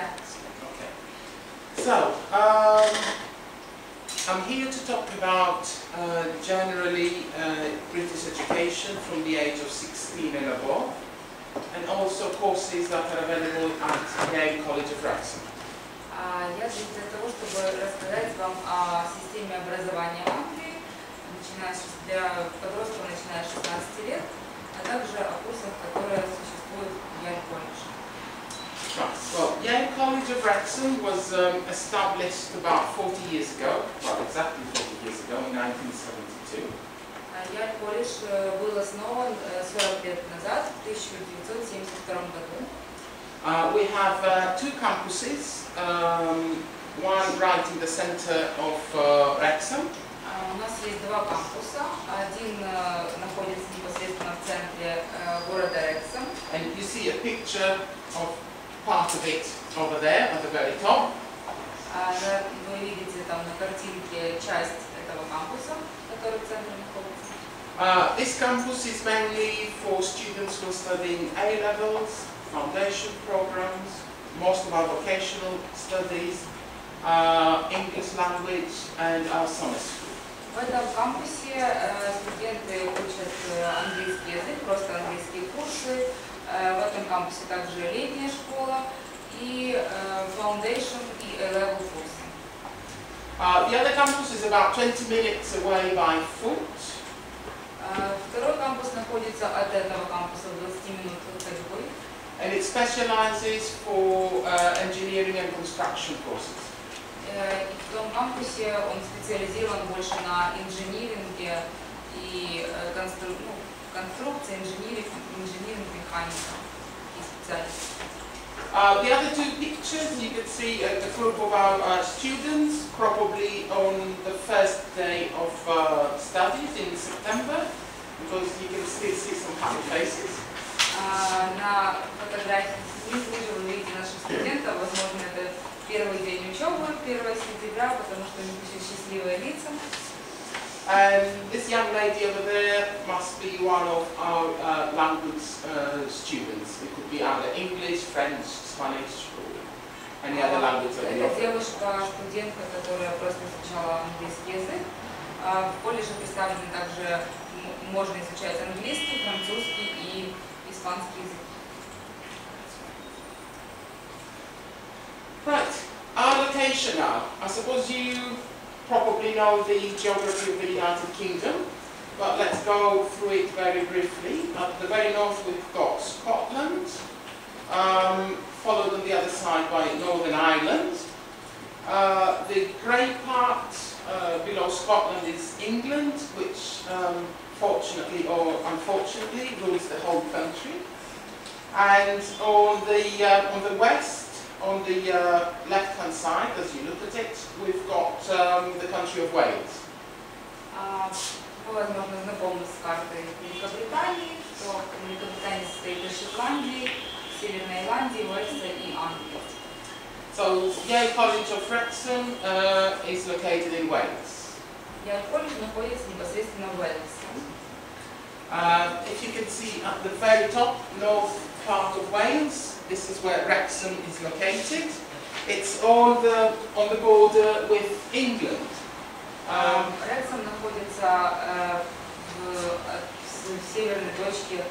Yeah. Okay. So, I'm here to talk about generally British education from the age of 16 and above, and also courses that are available at Yale College of Rexem. Я здесь для того, чтобы рассказать вам о системе образования в Англии, для подростков, начиная с 16 лет, а также о курсах, которые существуют в Yale Colledge. Right. Well, Yale College of Rexem was established about 40 years ago, well, exactly 40 years ago, in 1972. Yale Colledge был основан 40 лет назад, в 1972 году. We have two campuses, one right in the center of Rexem. У нас есть два кампуса. Один находится непосредственно в центре города Рексем. And you see a picture of part of it over there at the very top. Вы видите там на картинке часть этого кампуса, который в центре находится. This campus is mainly for students who are studying A-levels, foundation programs, most of our vocational studies, English language and our summer school. В этом кампусе студенты учат английский язык, просто английские курсы. В этом кампусе также летняя школа и foundation и A-level курсы. The other campus is about 20 minutes away by foot. Второй кампус находится от этого кампуса в 20 минут ходьбой. And it specializes for engineering and construction courses. И в том кампусе он специализирован больше на инжиниринге и конструкции, инжиниринг, механика и специальности. The other two pictures, you can see a group of our students, probably on the first day of studies in September, because you can still see some happy faces. На фотографии снизу вы видите наших студентов, возможно, это первый день учебы, 1 сентября, потому что у них еще счастливые лица. And this young lady over there must be one of our language students. It could be either English, French, Spanish, or any other language that we Это offer. девушка, студентка, которая просто изучала английский язык. В колледже представлены также можно изучать английский, французский и испанский язык. Right, our location now. I suppose you probably know the geography of the United Kingdom, but let's go through it very briefly. At the very north we've got Scotland, followed on the other side by Northern Ireland. The grey part below Scotland is England, which fortunately or unfortunately rules the whole country. And on the west, on the left-hand side, as you look at it, we've got the country of Wales. Вы, возможно, знакомы с картой Великобритании, что Великобритания состоит из Шотландии, Северной Ирландии, Уэльса и Англии. So, Yale College of Rexem is located in Wales. Yale Colledge находится непосредственно в Уэльсе. If you can see at the very top, north part of Wales, this is where Rexem is located. It's on the border with England. Рексем находится в северной точке,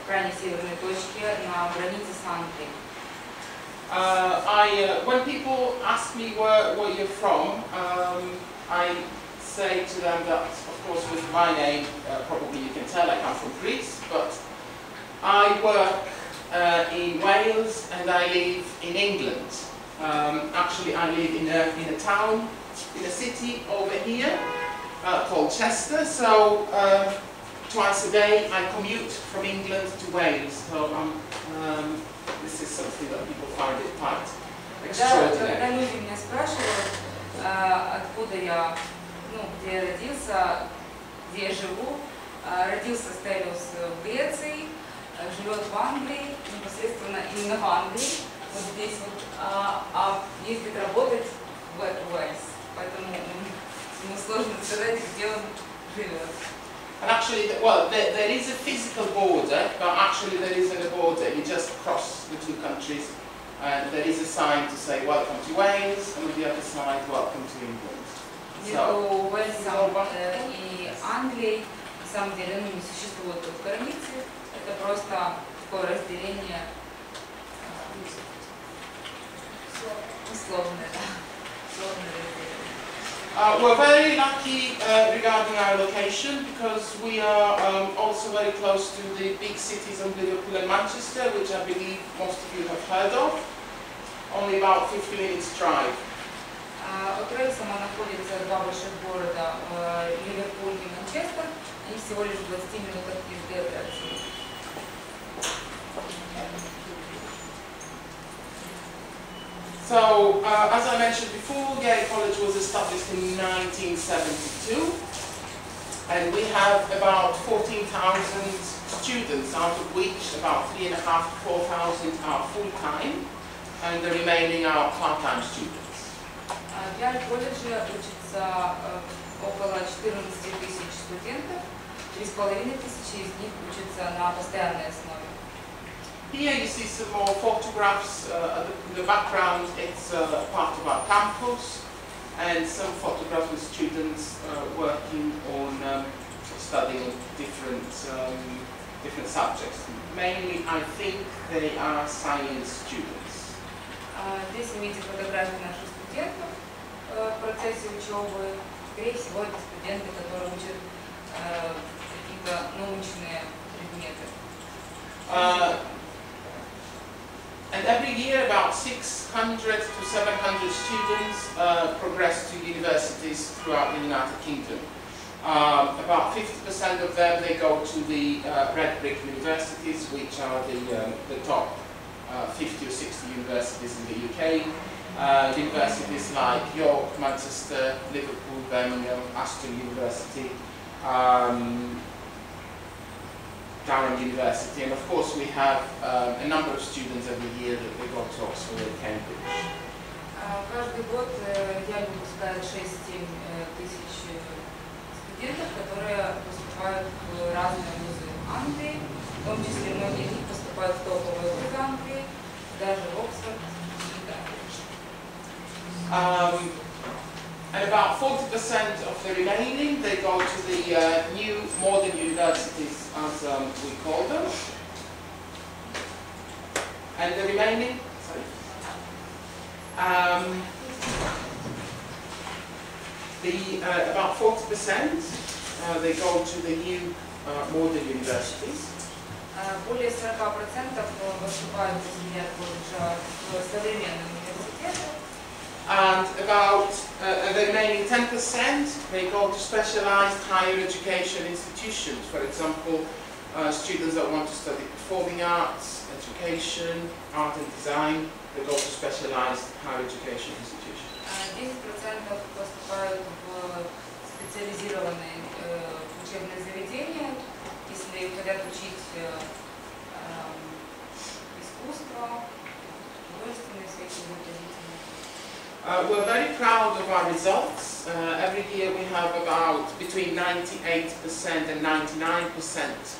в крайней северной точке на границе с Англией. When people ask me where you're from, I say to them that, of course, with my name, probably you can tell I come from Greece, but I work in Wales and I live in England. Actually, I live in a town, in a city over here called Chestera. So twice a day I commute from England to Wales. So this is something that people find it quite extraordinary. Когда люди меня спрашивают, откуда я, где я родился, где я живу, родился Stelios в Греции, живет в Англии, непосредственно именно в Англии, вот здесь вот, а ездит работать в Уэльс, поэтому ему сложно сказать, где он живет. And actually, well, there is a physical border, but actually there isn't a border. You just cross the two countries And there is a sign to say welcome to Wales, and on the other side, welcome to England. Между Уэльсом и Англией, на самом деле, не существует тут границы. Это просто такое разделение условное, да. Условное разделение. We're very lucky regarding our location because we are also very close to the big cities of Liverpool and Manchester, which I believe most of you have heard of. Only about 50 minutes drive. От Рексема находятся два больших города, Ливерпуль и Манчестер. Они всего лишь в 20 минутах езды от Рексема. So, as I mentioned before, Yale College was established in 1972, and we have about 14,000 students, out of which about 3,500 to 4,000 are full-time, and the remaining are part-time students. В Yale Colledge учится около 14 тысяч студентов, 3,5 тысячи из них учатся на постоянной основе. Here you see some more photographs. In the background, it's part of our campus, and some photographs with students working on studying different subjects. Mainly, I think they are science students. Здесь вы видите фотографии наших студентов в процессе учебы. Скорее всего, это студенты, которые учат какие-то научные предметы. And every year about 600 to 700 students progress to universities throughout the United Kingdom. About 50% of them, they go to the red brick universities, which are the top 50 or 60 universities in the UK. Universities like York, Manchester, Liverpool, Birmingham, Aston University, Durham University, and of course we have a number of students every year that they go to Oxford and Cambridge. Каждый год я выпускаю 6-7 тысяч студентов, которые поступают в разные вузы Англии, в том числе многие из них поступают в топовые вузы Англии, даже в Оксфорд и Кембридж. And about 40% of the remaining, they go to the new modern universities, as we call them. And the remaining, about 40%, they go to the new modern universities. Более 40% поступают из Yale Colledge в современные университеты. And about the remaining 10%, they go to specialized higher education institutions. For example, students that want to study performing arts, education, art and design, they go to specialized higher education institutions. 10% поступают в специализированные учебные заведения, если хотят учить искусство, художественные всякие направления. We're very proud of our results. Every year we have about between 98% and 99%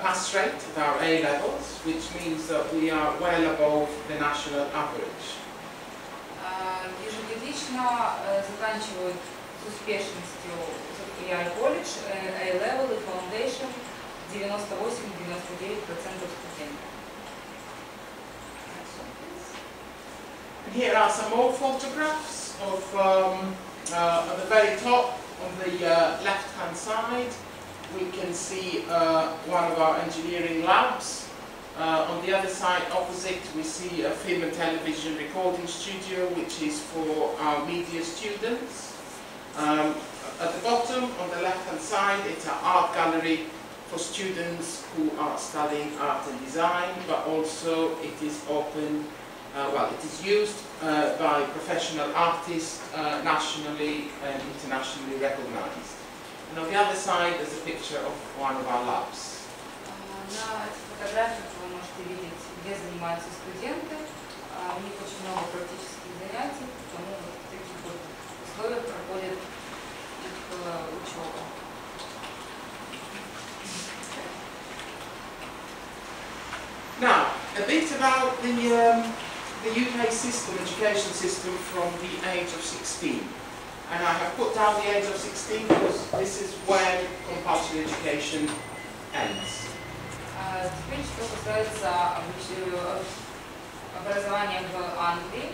pass rate at our A levels, which means that we are well above the national average. Ежегодично заканчивают с успешностью Yale Colledge, A-Level и Foundation 98-99% студентов. Here are some more photographs of, at the very top, on the left-hand side, we can see one of our engineering labs. On the other side, opposite, we see a film and television recording studio, which is for our media students. At the bottom, on the left-hand side, it's an art gallery for students who are studying art and design, but also it is open. It is used by professional artists, nationally and internationally recognized. And on the other side, there's a picture of one of our labs. На этих фотографиях вы можете видеть, где занимаются студенты. У них очень много практических занятий, потому вот в таких вот условиях проходит их учеба. Now, a bit about the the UK system, education system, from the age of 16. And I have put down the age of 16 because this is when compulsory education ends. Теперь, что касается образования в Англии,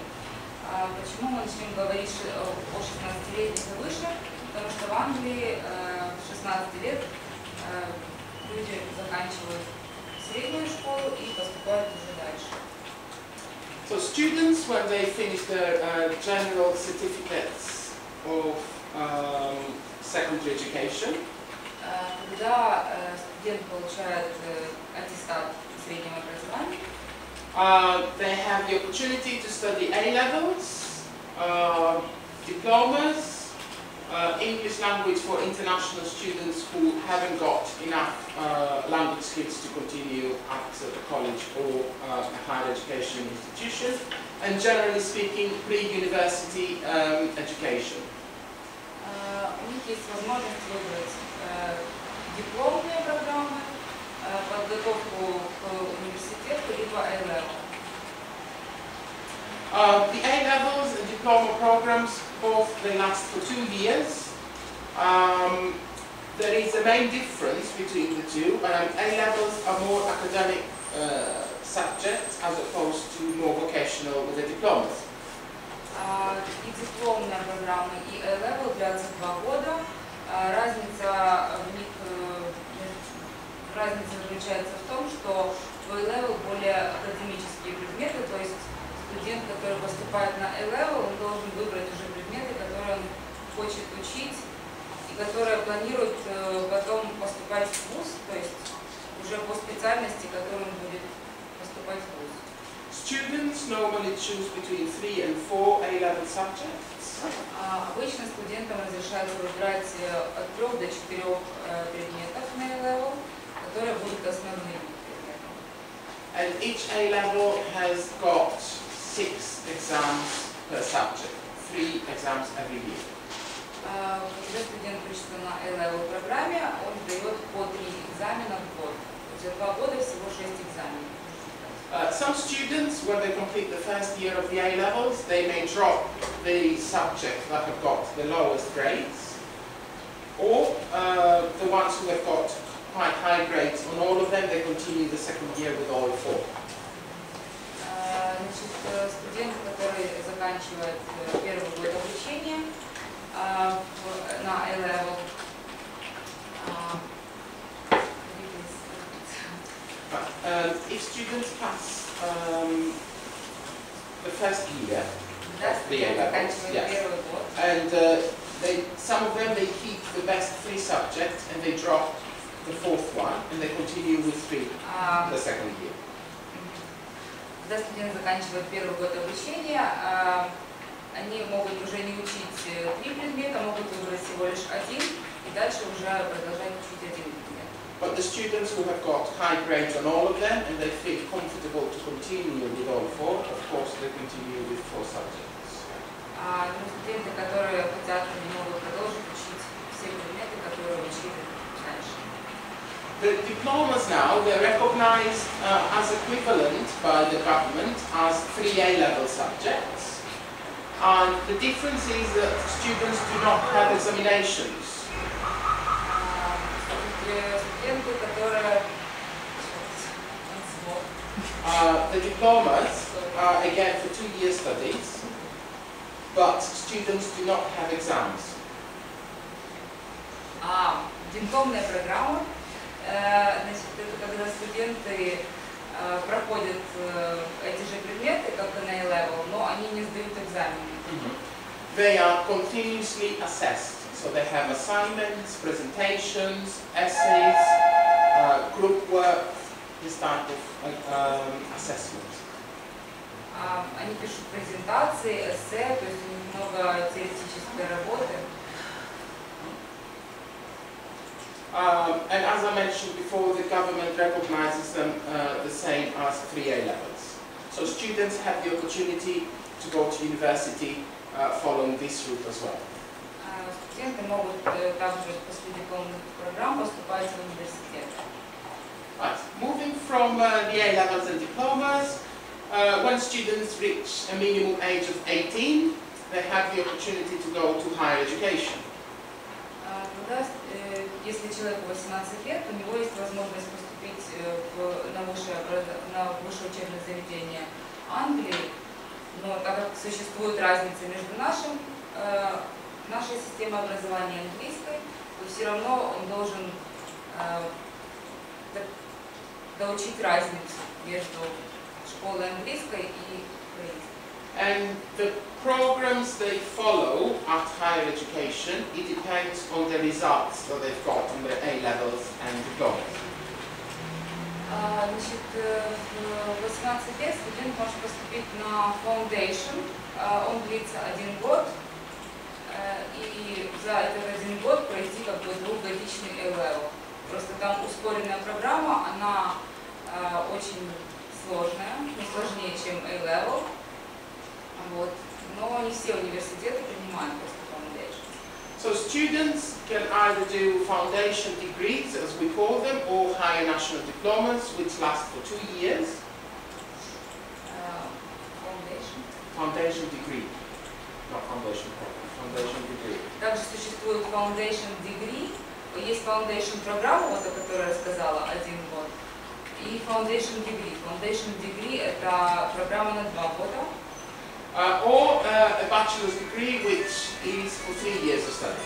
почему мы начнем говорить о 16-летних и выше? Потому что в Англии в 16 лет люди заканчивают среднюю школу и поступают уже дальше. So students, when they finish their general certificates of secondary education, когда студент получает аттестат среднего образования, they have the opportunity to study A-levels, diplomas, English language for international students who haven't got enough language skills to continue at the college or a higher education institution, and generally speaking, pre-university education. У них есть возможность выбрать дипломные программы, подготовку к университету, либо A-level. The A-levels and diploma programs, both they last for 2 years. There is a main difference between the two. A-levels are more academic subjects as opposed to more vocational with the diplomas. И дипломная программа, и A-level длятся 2 года. Разница заключается в том, что в A-level более академические предметы, то есть студент, который поступает на A-level, он должен выбрать уже предметы, которые он хочет учить и которые планирует потом поступать в вуз, то есть уже по специальности, которой он будет поступать в вуз. Students normally choose between 3 and 4 A-level subjects. Обычно студентам разрешается выбирать от 3 до 4 предметов на A-level, которые будут основными предметами. And each A-level has got 6 exams per subject, 3 exams every year. Когда студент учится на A-level программе, он сдает по 3 экзамена в год. За 2 года всего 6 экзаменов. Some students, when they complete the first year of the A-levels, they may drop the subject that have got the lowest grades, or the ones who have got quite high grades on all of them, they continue the second year with all 4. Значит, студент, который заканчивает первый год обучения на A-level, if students pass the first year of the A-levels, yes, and some of them they keep the best 3 subjects and they drop the 4th one and they continue with 3 the second year. Когда студент заканчивает первый год обучения, они могут уже не учить 3 предмета, могут выбрать всего лишь 1 и дальше уже продолжать учить 1 предмет. But the students who have got high grades on all of them and they feel comfortable to continue with all 4, of course they continue with 4 subjects. Но студенты, которые хотят, они могут продолжить учить все предметы, которые учили раньше. The diplomas now, they're recognized as equivalent by the government as 3 A-level subjects. And the difference is that students do not have examinations. Студенты, которые... The diplomas are again for 2-year studies, but students do not have exams. Дипломная программа, значит, это когда студенты проходят эти же предметы, как и на A-level, но они не сдают экзамены. They are continuously assessed. So they have assignments, presentations, essays, group work, this type of assessment. Они пишут презентации, эссе, то есть у них много теоретической работы. And as I mentioned before, the government recognizes them the same as 3 A-levels. So students have the opportunity to go to university following this route as well. Студенты могут также после дипломных программ поступать в университет. Right. Moving from the A-levels and diplomas, when students reach a minimum age of 18, they have the opportunity to go to higher education. Когда, если человеку 18 лет, у него есть возможность поступить на высшее учебное заведение Англии, но так как существует разница между нашей системой образования и английской, то все равно он должен доучить разницу между школой английской и украинской. And the programs they follow at higher education, it depends on the results that they've got on their A-levels and diplomas. Значит, в 18 лет студент может поступить на foundation, он длится 1 год, и за этот 1 год пройти как бы двухгодичный A-level. Просто там ускоренная программа, она очень сложная, но сложнее, чем A-level. Вот. Но не все университеты принимают просто foundation. So students can either do foundation degrees, as we call them, or higher national diplomas, which last for 2 years. Foundation. Foundation degree, not foundation program, foundation degree. Также существует foundation degree, есть foundation программа, вот о которой я рассказала, 1 год, и foundation degree. Foundation degree это программа на 2 года. Or a bachelor's degree, which is for 3 years of study.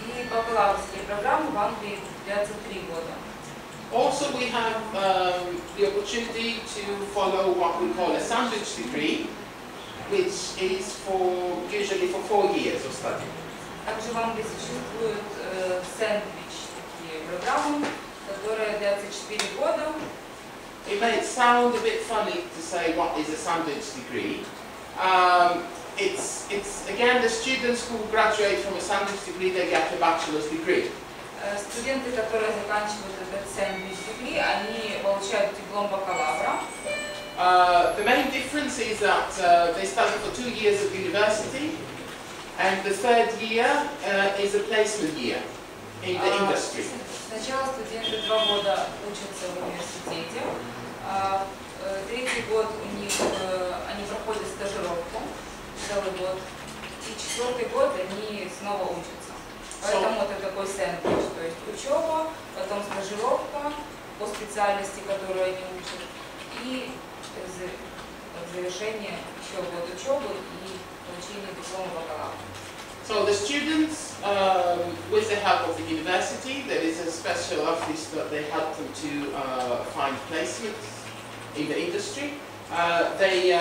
И бакалаврские программы в Англии длятся 3 года. Also, we have the opportunity to follow what we call a sandwich degree, which is usually for 4 years of study. Также в Англии существуют сэндвич такие программы, которые длятся 4 года. It may sound a bit funny to say what is a sandwich degree. It's again the students who graduate from a sandwich degree, they get a bachelor's degree. Студенты, которые заканчивают этот сэндвич degree, они получают диплом бакалавра. The main difference is that they study for 2 years of university, and the 3rd year is a placement year in the industry. Сначала студенты 2 года учатся в университете, а 3-й год у них они проходят стажировку, целый год, и 4-й год они снова учатся. Поэтому это такой сэндвич, то есть учеба, потом стажировка по специальности, которую они учат, и в завершение еще год учебы и получение диплома бакалавра. So the students, with the help of the university, there is a special office that they help them to find placements in the industry. They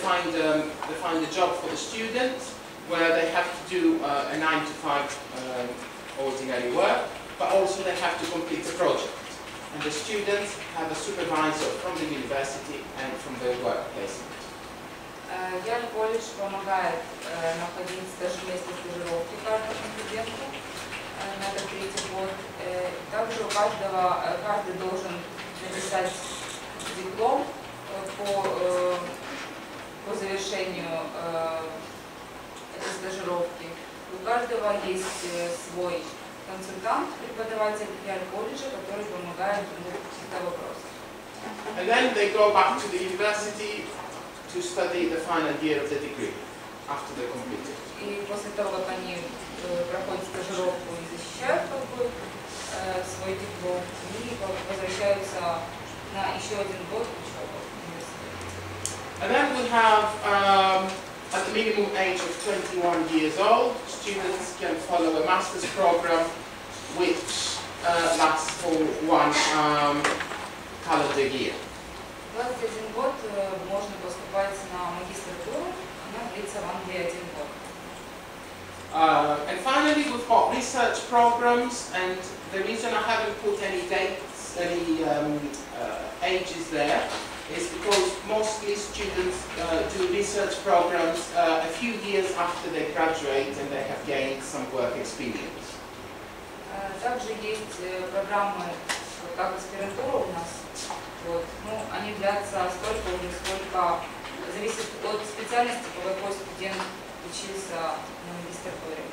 find a job for the students where they have to do a 9-to-5 ordinary work, but also they have to complete a project. And the students have a supervisor from the university and from their work placement. Yale Colledge помогает находить место стажировки каждому студенту на этот 3-й год. Также каждый должен написать диплом по завершению этой стажировки. У каждого есть свой консультант, преподаватель Yale Colledge, который помогает ему в каких-то вопросах. And then they go back to the university to study the final year of the degree after they complete it. И после того, как они проходят стажировку и защищают свой диплом, они возвращаются на еще 1 год учебы в университете. And then we have, at the minimum age of 21 years old, students can follow a master's program which lasts for 1 calendar year. 21 год можно поступать на магистратуру, она длится в Англии 1 год. And finally, we've got research programs, and the reason I haven't put any dates, any ages there, is because mostly students do research programs a few years after they graduate and they have gained some work experience. Также есть программы, как аспирантура у нас. Вот. Ну, они длятся столько уже, сколько зависит от специальности, по какой студент учился на магистратуре.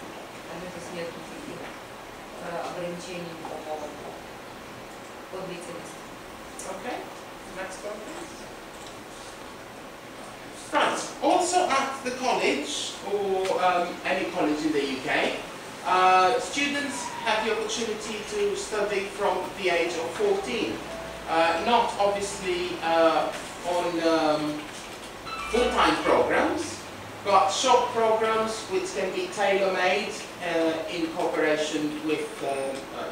Там здесь нет никаких ограничений по поводу длительности. Okay, next one please. Also at the college, or any college in the UK, students have the opportunity to study from the age of 14. Not obviously on full-time programs, but short programs which can be tailor-made in cooperation with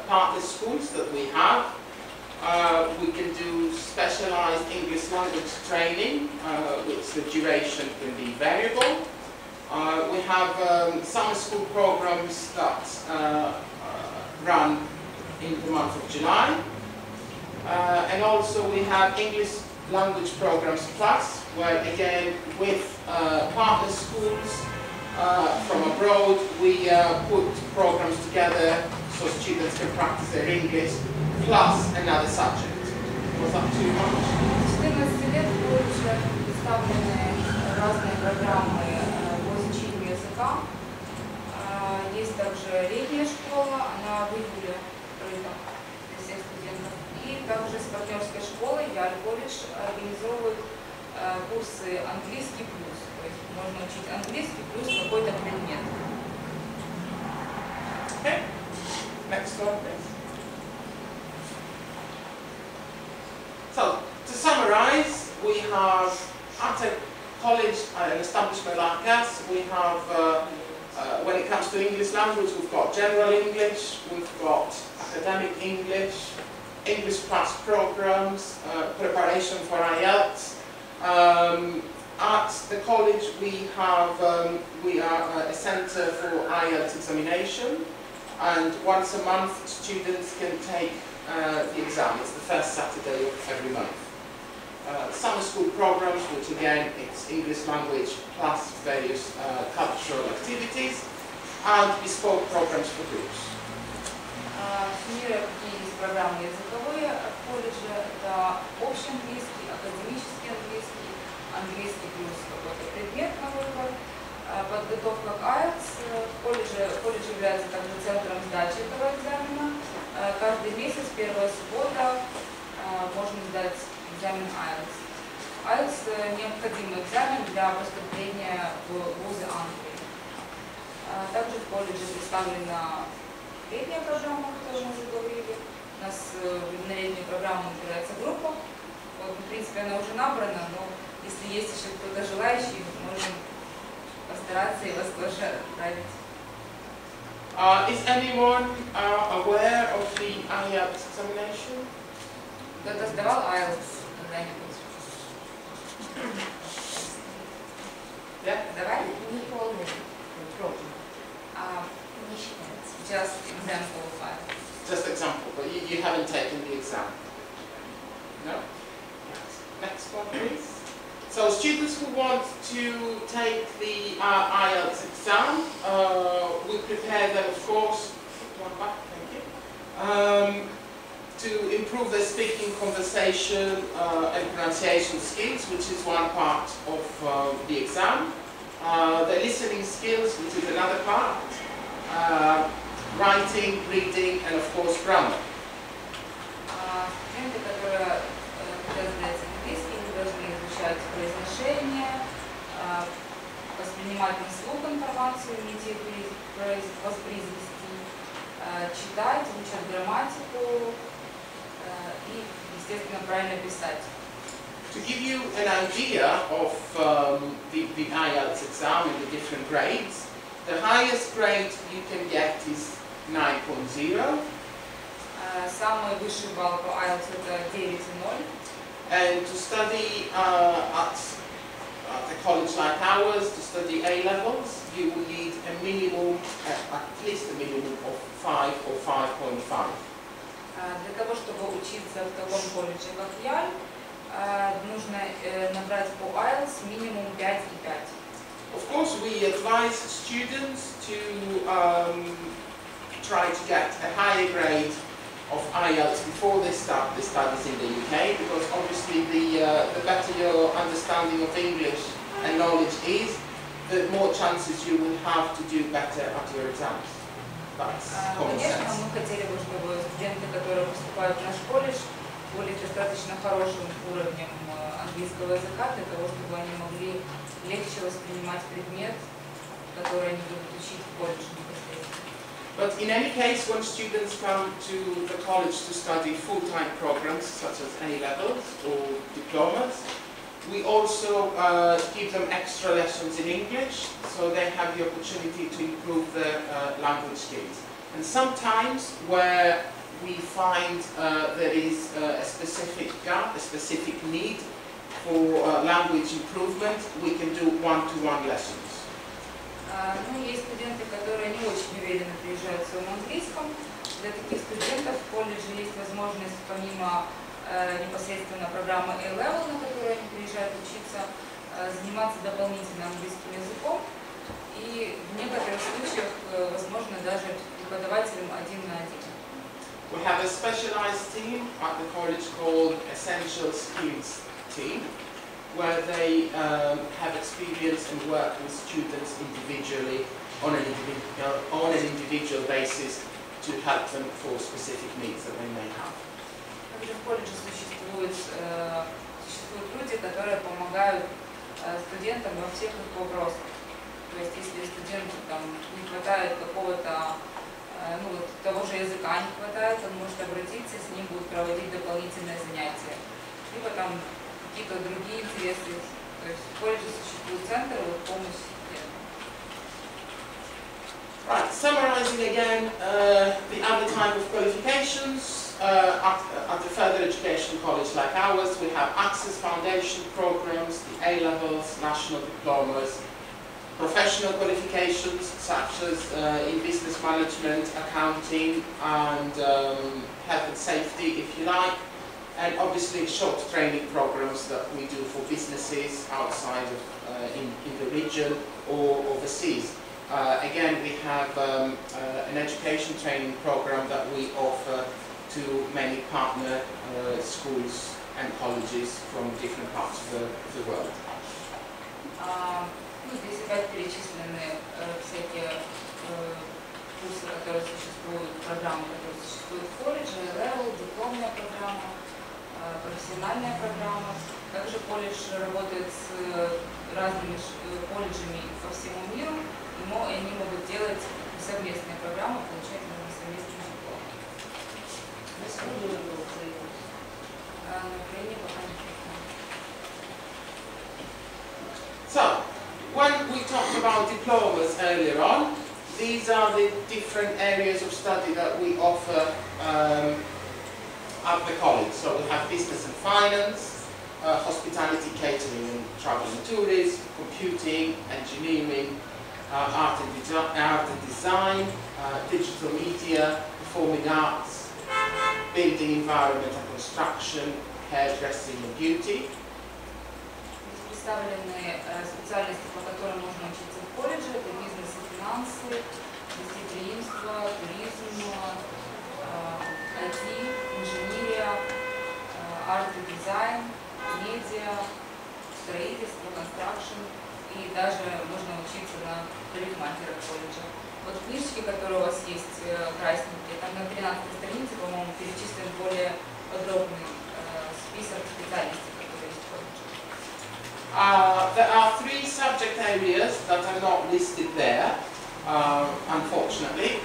partner schools that we have. We can do specialized English language training, which the duration can be variable. We have summer school programs that run in the month of July. And also we have English language programs plus, where again with partner schools from abroad we put programs together so students can practice their English plus another subject. Was that too much? 14 лет в колледже представлены разные программы по изучению языка. Есть также летняя школа, она в июле открыта для всех студентов. И также с партнерской школой Yale Colledge организовывают курсы английский плюс. То есть можно учить английский плюс какой-то предмет. Okay. Next one, please. So, to summarize, we have at a college, an establishment like us, we have, when it comes to English language, we've got general English, we've got academic English, English plus programs, preparation for IELTS. At the college we are a centre for IELTS examination, and once a month students can take the exam. It's the first Saturday of every month. Summer school programs, which again it's English language plus various cultural activities, and bespoke programs for groups. Суммируя, какие есть программы языковые в колледже, это общий английский, академический английский, английский плюс какой-то предмет на выбор, подготовка к IELTS. Колледж является также центром сдачи этого экзамена. Каждый месяц, первая суббота, можно сдать экзамен IELTS. IELTS – необходимый экзамен для поступления в вузы Англии. Также в колледже представлена летняя программа, которую мы уже говорили. У нас на летнюю программу набирается группа. Вот, в принципе, она уже набрана, но если есть еще кто-то желающий, можем постараться и вас тоже отправить. Is anyone aware of the IELTS examination? Кто-то сдавал IELTS когда-нибудь? Yeah? Давай? Не полный пробник. Не считается. Just example of IELTS. Just example, but you haven't taken the exam. No? Yes. Next one, please. So students who want to take the IELTS exam, we prepare them, of course, one back, thank you, to improve their speaking, conversation, and pronunciation skills, which is one part of the exam. The listening skills, which is another part. Writing, reading, and of course grammar. Студенты, которые хотят сдать английский, они должны изучать произношение, воспринимать на слух информацию, уметь ее воспроизвести, читать, изучать грамматику и, естественно, правильно писать. To give you an idea of the IELTS exam and the different grades, the highest grade you can get is 9.0. Самый высший балл по IELTS это 9.0. And to study at a college like ours, to study A-levels, you will need a minimum, at least a minimum of 5 or 5.5. Для того, чтобы учиться в таком колледже, как Yale, нужно набрать по IELTS минимум 5.5. Of course, we advise students to try to get a higher grade of IELTS before they start the studies in the UK, because obviously the better your understanding of English and knowledge is, the more chances you will have to do better at your exams. That's common Конечно, sense. мы хотели бы, чтобы студенты, которые поступают в наш колледж, более достаточно хорошим уровнем английского языка для того, чтобы они могли легче воспринимать предмет, который они будут учить в колледже непосредственно. But in any case, when students come to the college to study full-time programs such as A-levels or diplomas, we also give them extra lessons in English, so they have the opportunity to improve their language skills. And sometimes where we find there is a specific gap, a specific need for language improvement, we can do one-to-one lessons. Ну, есть студенты, которые не очень уверенно приезжают в своем английском. Для таких студентов в колледже есть возможность, помимо непосредственно программы A-Level, на которую они приезжают учиться, заниматься дополнительно английским языком. И в некоторых случаях, возможно, даже преподавателем один на один. We have a specialized team at the college called Essential Skills Team, where they have experience and work with students individually on an individual basis to help them for specific needs that they may have. Также в колледже существуют люди, которые помогают студентам во всех их вопросах. То есть, если студенту там не хватает какого-то, ну вот того же языка не хватает, он может обратиться, с ним будут проводить дополнительные занятия. Либо там какие-то другие интересы. То есть в колледже существует центр помощи студентам. Right, summarizing again the other type of qualifications at the further education college like ours, we have Access Foundation programs, the A-levels, national diplomas, professional qualifications such as in business management, accounting, and health and safety, if you like. And obviously short training programs that we do for businesses outside of in the region or overseas. Again, we have an education training program that we offer to many partner schools and colleges from different parts of the world. Здесь опять перечислены всякие курсы, которые существуют, программы, которые существуют в колледже, level, дипломная программа, профессиональная программа. Также колледж работает с разными колледжами по всему миру, и они могут делать совместные программы, получать совместный диплом. На Украине пока не. So, when we talked about diplomas earlier on, these are the different areas of study that we offer at the college. So we have business and finance, hospitality, catering and travel and tourism, computing, engineering, art and design, digital media, performing arts, building environment and construction, hairdressing and beauty. Представлены специальности, по которым можно учиться в колледже. Это бизнес и финансы, гостеприимство, туризм, IT, инженерия, арт и дизайн, медиа, строительство, констракшн, и даже можно учиться на парикмахера в колледже. Вот книжки, которые у вас есть, красненькие, там на 13-й странице, по-моему, перечислен более подробный список специальностей, которые есть в колледже. There are 3 subject areas that are not listed there, unfortunately.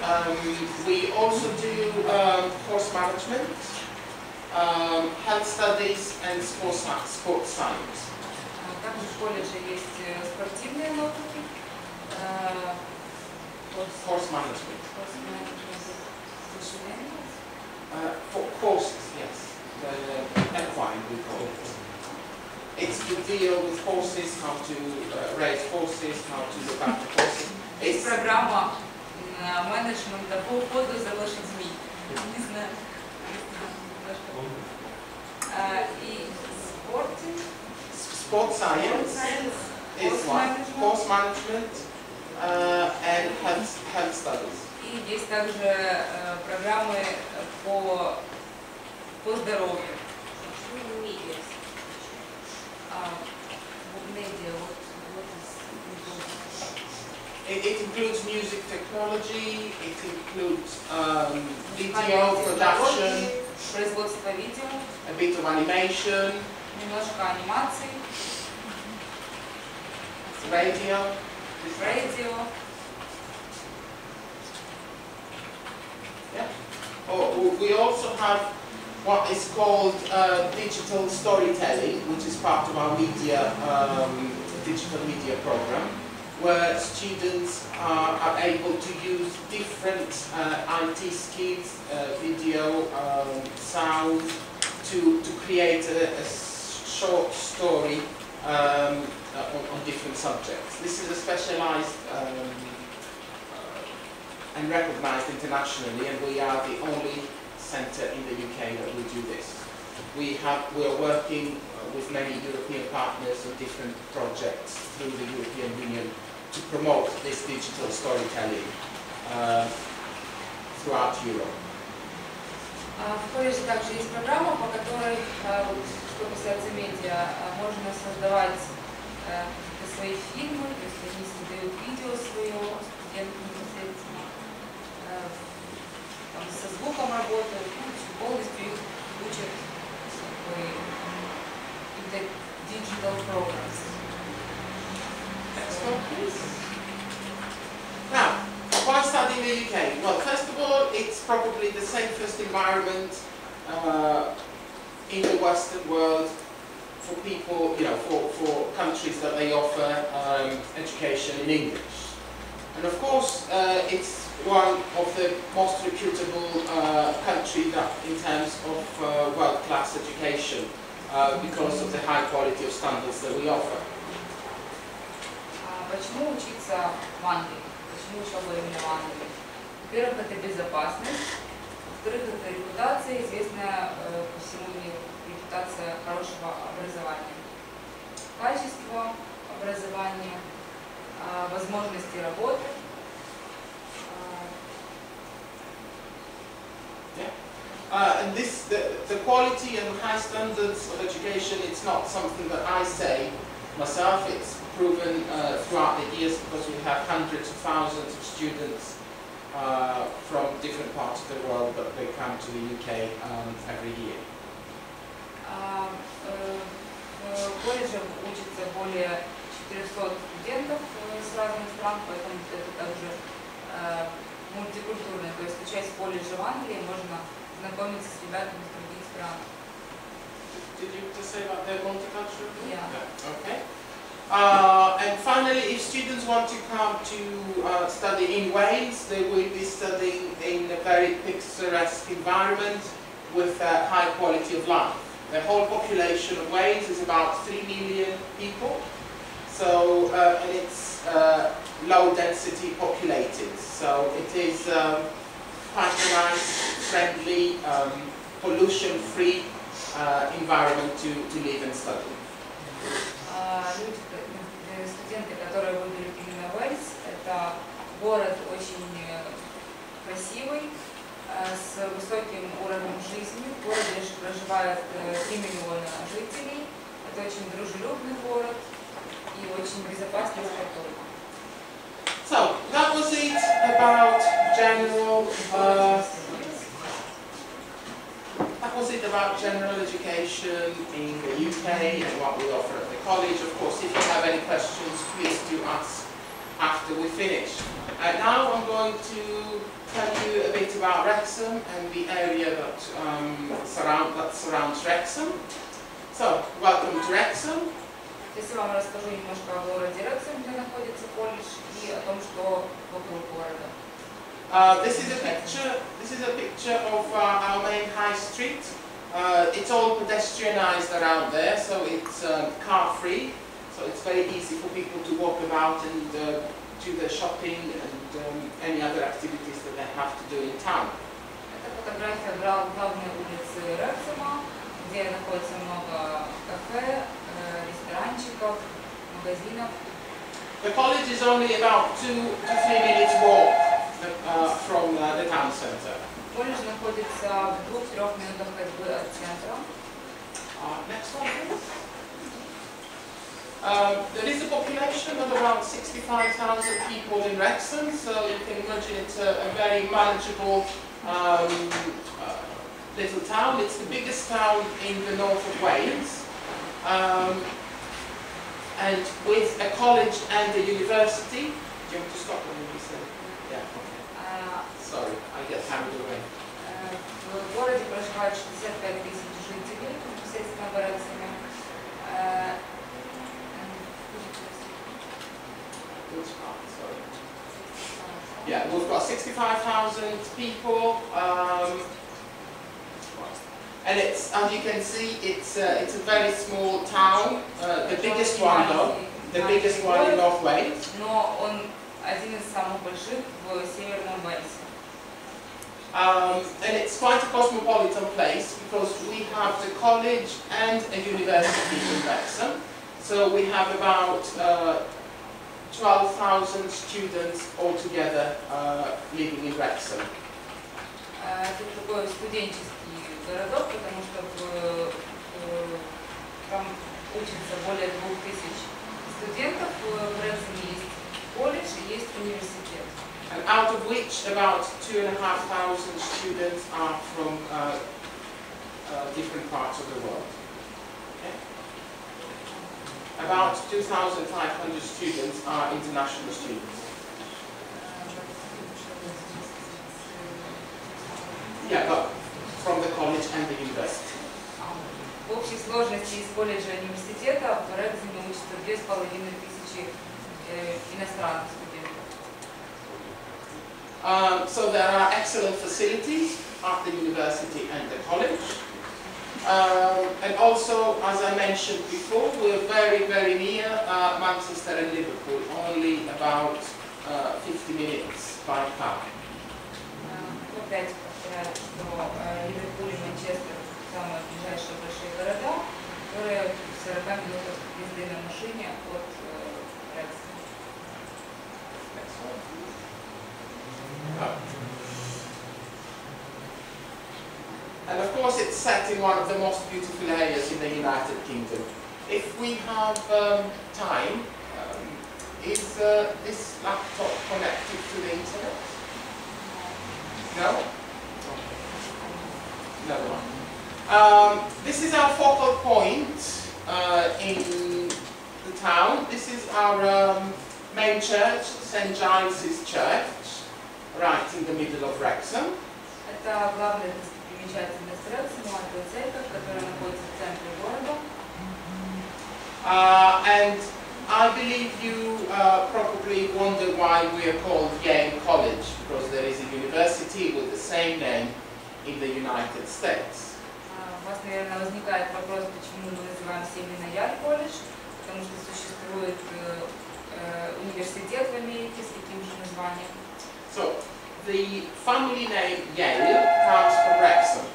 We also do course management, health studies and sports science. Также в колледже есть спортивные науки, course management. For courses, yes. The equine we call it. It's to deal with horses, how to raise horses, how to look after horses. Есть программа менеджмента по уходу за лошадьми. Не знаю. И sport science is one. Course management and health studies. И есть также программы по здоровью. It includes music technology, it includes video production, производство видео, a bit of animation, немножко анимации, radio. радио. Yeah. Oh, we also have what is called digital storytelling, which is part of our media, digital media program, where students are able to use different IT skills, video, sound, to create a short story on different subjects. This is a specialized and recognized internationally, and we are the only center in the UK that will do this. We are working with many European partners on different projects through the European Union to promote this digital storytelling throughout Europe. В колледже также есть программа, по которой, что касается медиа, можно создавать свои фильмы, то есть они создают видео свое, студенты непосредственно со звуком работают, полностью их учат the digital programs. Next one, please. Now, why study in the UK? Well, first of all, it's probably the safest environment in the Western world for people, for countries that they offer education in English. And of course, it's one of the most reputable countries in terms of world-class education because of the high quality of standards that we offer. Почему учиться в Англии? Почему учеба именно в Англии? Во-первых, это безопасность. Во-вторых, это репутация, известная по всему миру, репутация хорошего образования. Качество образования, возможности работы. And the quality and high standards of education, it's not something that I say myself. It's proven throughout the years because we have hundreds of thousands of students from different parts of the world that they come to the UK every year. В колледже учатся более 400 студентов с разных стран, поэтому это также мультикультурно. То есть, учась в колледже в Англии, можно знакомиться с ребятами из других стран. Did you just say about their multicultural? Yeah. Okay. And finally, if students want to come to study in Wales, they will be studying in a very picturesque environment with a high quality of life. The whole population of Wales is about 3 million people, so and it's low density populated. So it is quite a nice, friendly, pollution-free environment to live and study. Студенты, которые выберут именно Уэльс, это город очень красивый, с высоким уровнем жизни. В городе проживает 3 миллиона жителей. Это очень дружелюбный город и очень безопасный и спокойный. So that was it about general education in the UK and what we offer at the college. Of course, if you have any questions, please do ask after we finish. Now I'm going to tell you a bit about Rexem and the area that surrounds Rexem. So, welcome to Rexem. Здесь я вам расскажу немножко о городе Рексем, где находится колледж, и о том, что вокруг города. This is a picture of our main high street. It's all pedestrianized around there, so it's car-free. So it's very easy for people to walk about and do their shopping and any other activities that they have to do in town. Это фотография главной улицы Рексема, где находится много кафе, ресторанчиков, магазинов. The college is only about 2 to 3 minutes walk from the town center. Колледж находится в 2-3 минутах ходьбы от центра. Next one, please. There is a population of around 65,000 people in Rexem, so you can imagine it's a very manageable little town. It's the biggest town in the north of Wales. And with a college and a university. Do you want to stop when you say? Yeah, okay. Sorry, I get carried away. В городе проживает 65 тысяч жителей, непосредственно в Рексеме. Yeah, we've got 65,000 people, and it's, as you can see, it's a very small town. The biggest one, though, the biggest one in North Wales. Но он один из самых больших в Северном Уэльсе. And it's quite a cosmopolitan place because we have the college and a university in Rexem. So we have about 12,000 students altogether living in Rexem. Это такой студенческий городок, потому что там учатся более 2000 студентов. В Рексеме есть колледж и есть университет. And out of which about 2,500 students are from different parts of the world. Okay? About 2,500 students are international students. Yeah, but from the college and the university. В общей сложности из колледжа и университета в Рексеме учатся 2500 иностранных студентов. So there are excellent facilities at the university and the college. And also, as I mentioned before, we're very, very near Manchester and Liverpool, only about 50 minutes by car. Опять повторяю, что Ливерпуль и Манчестер самые ближайшие большие города, которые в 40 минутах езды на машине от Рексема. And of course it's set in one of the most beautiful areas in the United Kingdom. If we have time, is this laptop connected to the internet? No? Another one. This is our focal point in the town. This is our main church, St. Giles' Church, right in the middle of Wrexham. Это главная достопримечательность Рексема, это церковь, которая находится в центре города. And I believe you probably wonder why we are called Yale College, because there is a university with the same name in the United States. У вас, наверное, возникает вопрос, почему мы называемся именно Yale Colledge, потому что существует университет в Америке с таким же названием. So, the family name Yale comes from Rexem.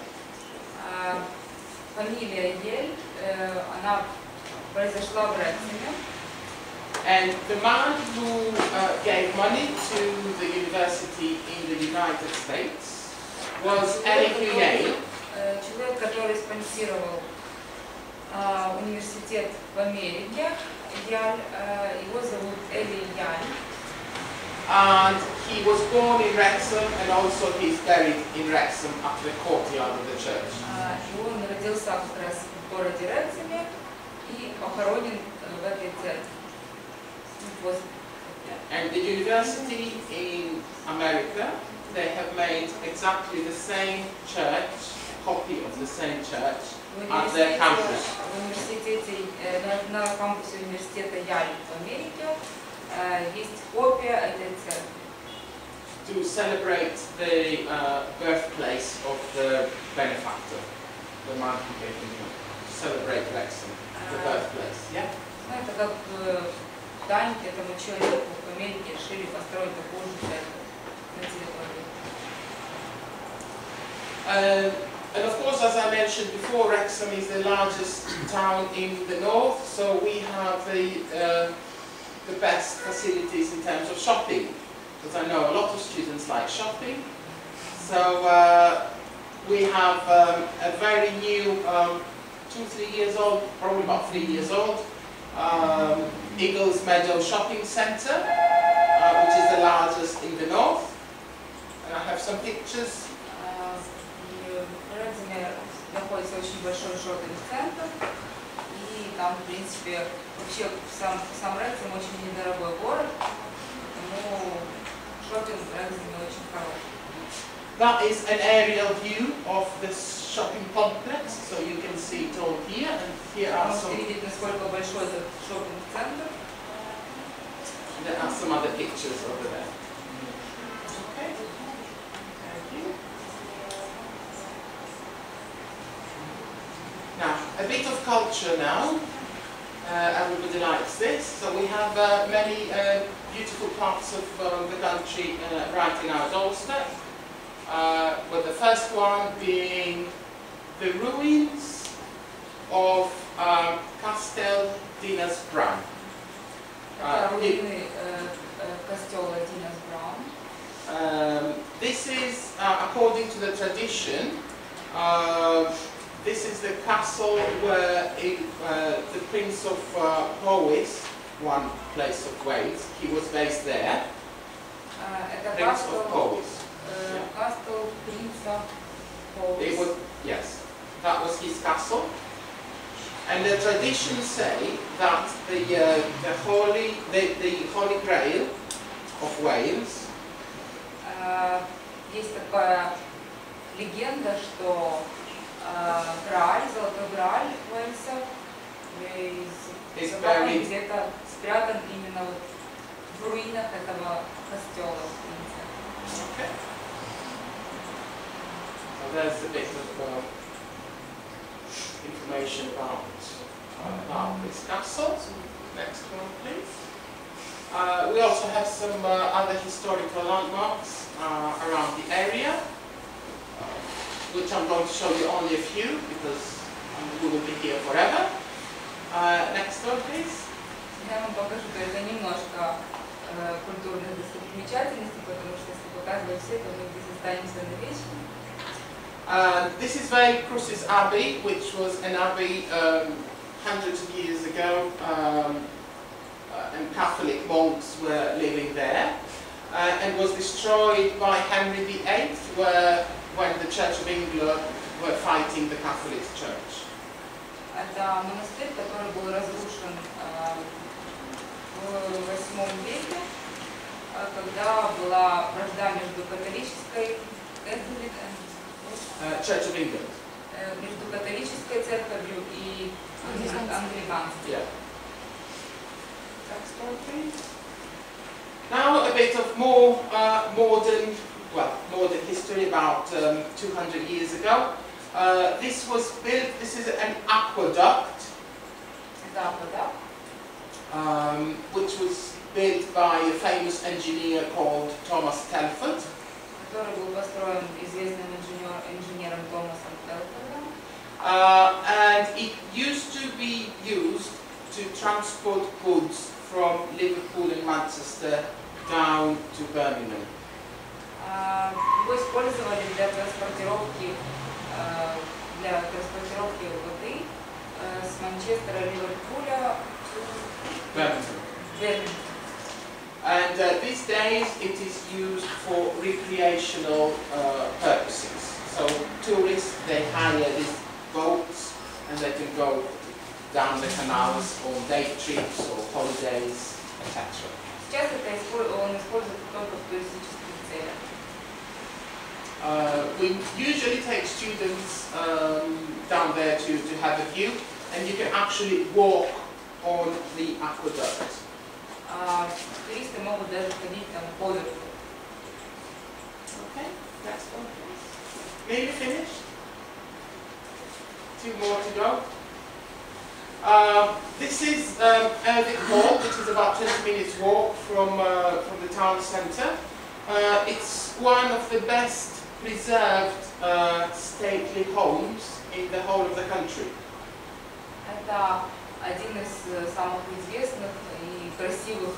Фамилия Yale, она произошла в Рексеме. And the man who gave money to the university in the United States was Eric Yale. Человек, который спонсировал университет в Америке, его зовут Эли Яль. And he was born in Rexem, and also he's buried in Rexem at the courtyard of the church. И он родился как раз в городе Рексеме и похоронен в этой церкви. And the university in America, they have made exactly the same church, a copy of the same church, at their campus. В университете, на кампусе университета Яль в Америке есть копия этой церкви. To celebrate the birthplace of the benefactor, the man who gave him money. To celebrate Rexem, the birthplace. Yeah. Это как дань этому человеку в Америке решили построить такую же церковь на территории. And of course, as I mentioned before, Rexem is the largest town in the north, so we have the best facilities in terms of shopping. Because I know a lot of students like shopping. So we have a very new, 2-3 years old, probably about 3 years old, Eagles Meadow Shopping Centre, which is the largest in the north. And I have some pictures. В Рексеме находится очень большой шопинг-центр, и там, в принципе, вообще сам Рексем очень недорогой город, поэтому шопинг в Рексеме очень хороший. That is an aerial view of this shopping complex, so you can see it all here, and here are some. Можете видеть, насколько большой этот шопинг-центр. There are some other pictures over there. Okay. Thank you. Now, a bit of culture now. Everybody likes this. So we have many beautiful parts of the country right in our doorstep. With the first one being the ruins of Castel Dinas Bran. Руины костела Динас Браун. This is, according to the tradition, this is the castle where the Prince of Powys, one place of Wales, he was based there. Prince of Powys. Castle Принца Powys. Yes, that was his castle. And the traditions say that the Holy Grail of Wales. Есть такая легенда, что Грааль, золотой Грааль Уэльса где-то спрятан именно вот в руинах этого костела. Okay. So there's a bit of information about this castle. Next one, please. We also have some other historical landmarks around the area, which I'm going to show you only a few because we will be here forever. Next one, please. Я вам покажу только немножко культурных достопримечательностей, потому что если показывать все, то мы здесь останемся навечно. This is Crucis Abbey, which was an abbey hundreds of years ago, and Catholic monks were living there, and was destroyed by Henry VIII, when the Church of England were fighting the Catholic Church. Это монастырь, который был разрушен в VIII веке, когда была вражда между католической Church of England. Между католической церковью и англиканской. Yeah. Next one, please. Now a bit of more modern history about 200 years ago. This was built. This is an aqueduct. Which was built by a famous engineer called Thomas Telford. Который был построен известным инженером Томасом Телфордом. And it used to be used to transport goods from Liverpool and Manchester down to Birmingham. Его использовали для транспортировки воды с Манчестера, Ливерпуля в Birmingham. And these days it is used for recreational purposes. So tourists, they hire these boats and they can go down the canals on day trips or holidays, etc. Сейчас он используется только в туристических целях. We usually take students down there to have a view, and you can actually walk on the aqueduct. Туристы могут даже ходить там по верху. Okay, next one, please. Nearly finished. 2 more to go. This is Ervik Hall, which is about 20 minutes walk from the town centre. It's one of the best preserved stately homes in the whole of the country. Это один из самых известных и красивых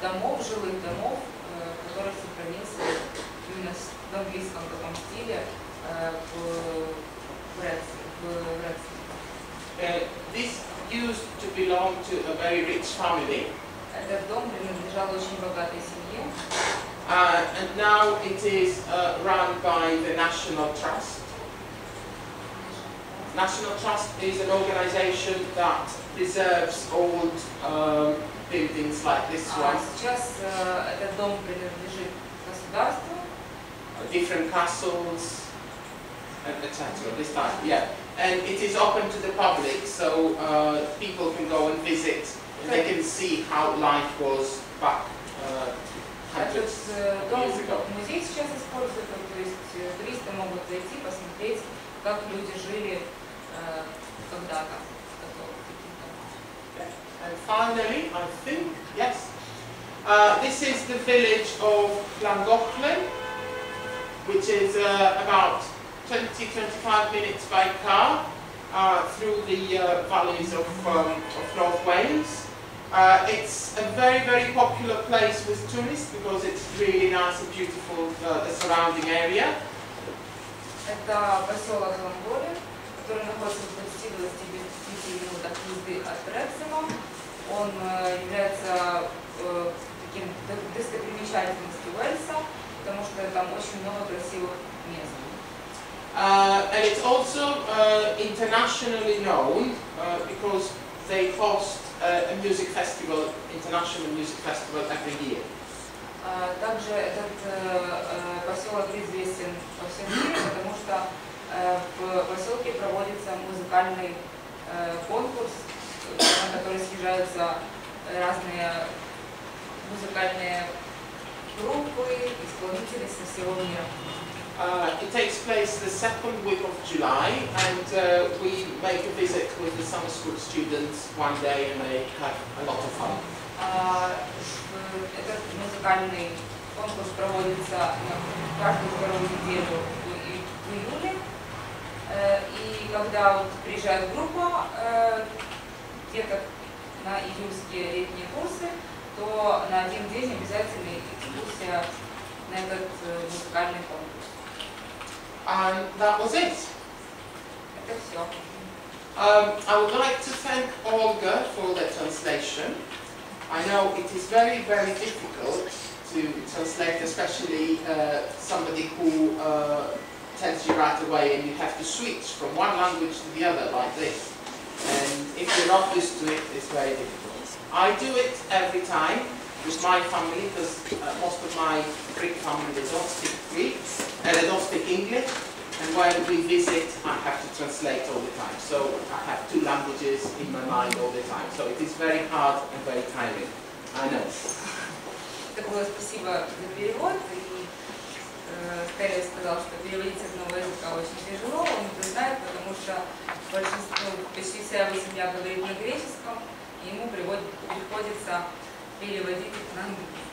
домов, жилых домов, который сохранился именно в английском таком стиле в Рексеме. This used to belong to a very rich family. Этот дом принадлежал очень богатой семье. And now it is run by the National Trust. National Trust is an organization that preserves old buildings like this one. Сейчас этот дом принадлежит государству. Different castles, etc. This type, yeah. And it is open to the public, so people can go and visit. And they can see how life was back hundreds of years ago. Музей сейчас используют, то есть туристы могут зайти, посмотреть, как люди жили когда-то. And finally, I think, yes, this is the village of Llangollen, which is about 20-25 minutes by car through the valleys of North Wales. It's a very, very popular place with tourists because it's really nice and beautiful, the surrounding area. Это поселок Llangollen, который находится в 20-25 минутах езды от Рексема. Он является таким достопримечательностью Уэльса, потому что там очень много красивых мест. And it's also internationally known because they host a music festival, international music festival every year. Также этот поселок известен во всем мире, потому что в поселке проводится музыкальный конкурс, на который съезжаются разные музыкальные группы, исполнители со всего мира. It takes place the second week of July, and we make a visit with the summer school students one day, and they have a lot of fun. Этот музыкальный конкурс проводится каждую вторую неделю в июле. И когда вот приезжает группа деток на июльские летние курсы, то на один день обязательно экскурсия на этот музыкальный конкурс. And that was it. Это все. I would like to thank Olga for the translation. I know it is very, very difficult to translate, especially somebody who tells you right away and you have to switch from one language to the other like this. And if you're not used to it, it's very difficult. I do it every time with my family because most of my Greek family, they don't speak Greek and they don't speak English. And when we visit, I have to translate all the time. So I have two languages in my mind all the time. So it is very hard and very tiring. I know. Такое спасибо за перевод. И Stelios сказал, что переводить с одного языка очень тяжело. Он это знает, потому что почти вся его семья говорит на греческом, и ему приходится переводить на английский.